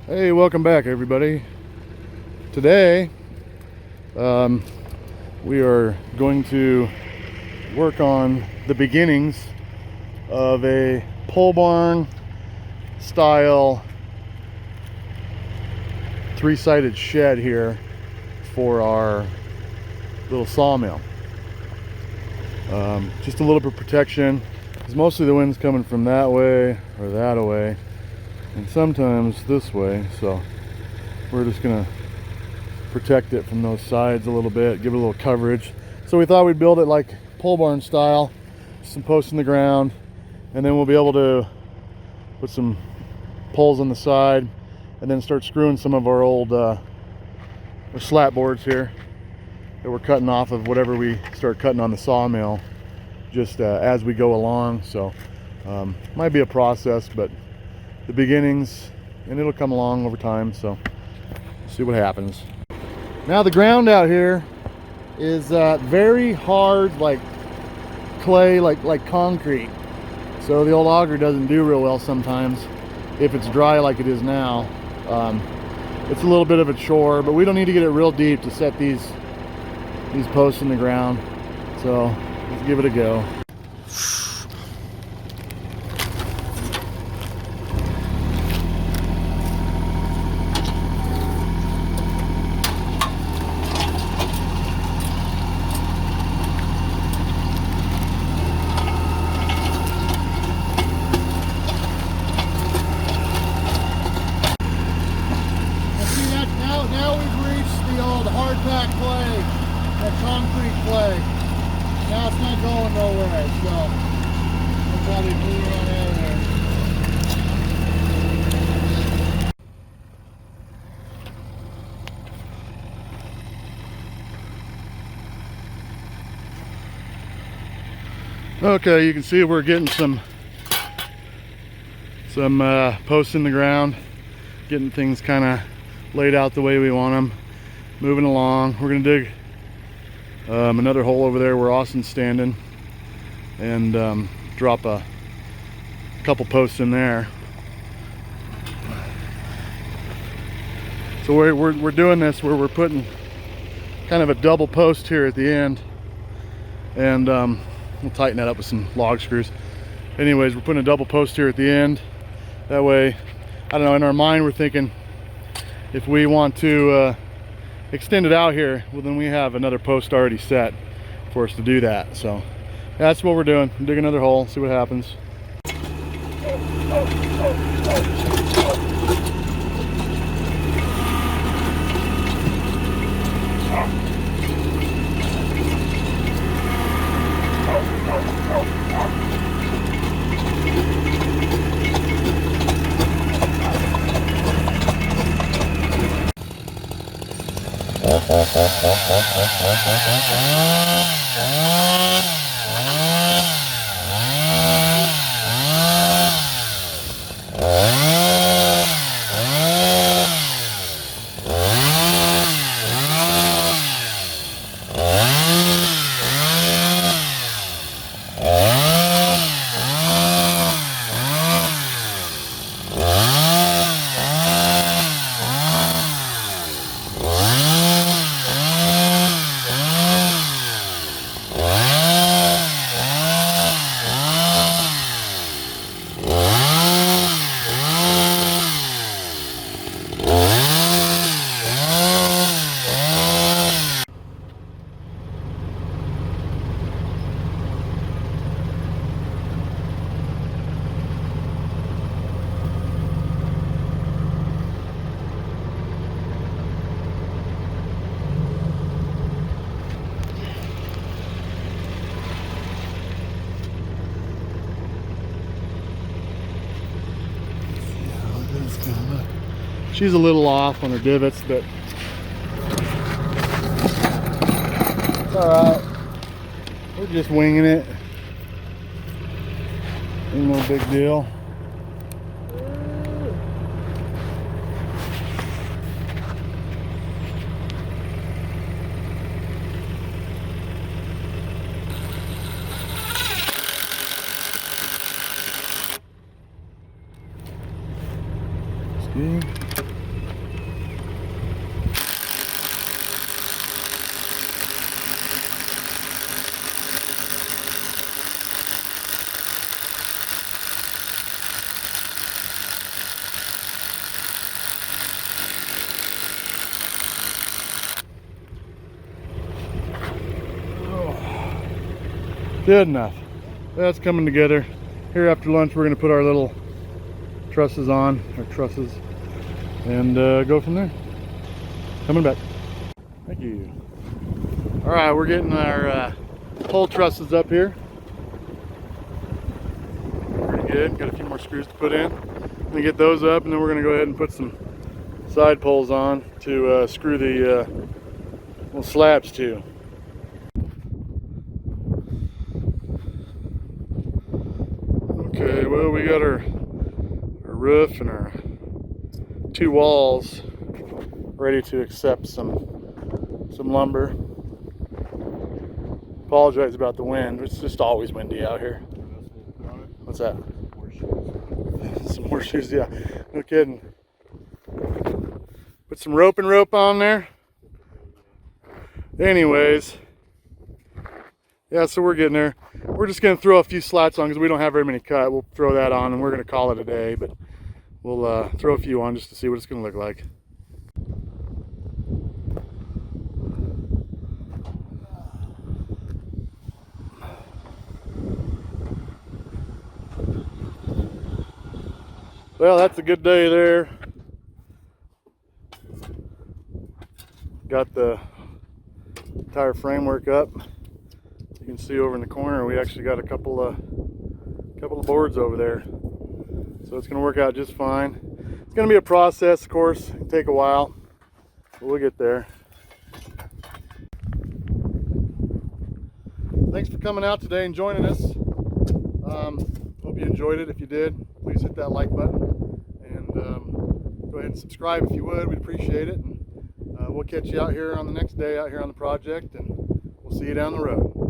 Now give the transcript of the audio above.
Hey, welcome back everybody. Today we are going to work on the beginnings of a pole barn style three-sided shed here for our little sawmill. Just a little bit of protection, because mostly the wind's coming from that way or that way, and sometimes this way, so we're just gonna protect it from those sides a little bit, give it a little coverage. So we thought we'd build it like pole barn style, some posts in the ground, and then we'll be able to put some poles on the side and then start screwing some of our old slat boards here that we're cutting off of whatever we start cutting on the sawmill, just as we go along. So might be a process, but the beginnings, and it'll come along over time, so see what happens. Now the ground out here is very hard, like clay, like concrete, so the old auger doesn't do real well sometimes if it's dry like it is now. It's a little bit of a chore, but we don't need to get it real deep to set these posts in the ground, so let's give it a go. Now we've reached the old hard pack clay, that concrete clay. Now it's not going nowhere, so we'll probably move it on out of there. Okay, you can see we're getting some posts in the ground, getting things kind of laid out the way we want them, moving along. We're gonna dig another hole over there where Austin's standing, and drop a couple posts in there. So we're doing this where we're putting kind of a double post here at the end, and we'll tighten that up with some log screws. Anyways, we're putting a double post here at the end. That way, I don't know, in our mind we're thinking, if we want to extend it out here, well, then we have another post already set for us to do that. So that's what we're doing. Dig another hole, see what happens. She's a little off on her divots, but it's alright. We're just winging it. Ain't no big deal. See? Good enough. That's coming together. Here after lunch we're going to put our little trusses on, and go from there. Coming back. Thank you. All right, we're getting our pole trusses up here. Pretty good. Got a few more screws to put in. Gonna get those up, and then we're gonna go ahead and put some side poles on to screw the little slabs to. Okay, well, we got our roof and our 2 walls ready to accept some lumber. Apologize about the wind. It's just always windy out here. What's that? Some horseshoes, yeah. No kidding. Put some rope on there. Anyways, yeah, so we're getting there. We're just going to throw a few slats on because we don't have very many cut. We'll throw that on and we're going to call it a day, but we'll throw a few on just to see what it's going to look like. Well, that's a good day there. Got the entire framework up. You can see over in the corner we actually got a couple of boards over there. So it's going to work out just fine. It's going to be a process, of course. It'll take a while, but we'll get there. Thanks for coming out today and joining us. Hope you enjoyed it. If you did, please hit that like button and go ahead and subscribe if you would. We'd appreciate it. And we'll catch you out here on the next day out here on the project, and we'll see you down the road.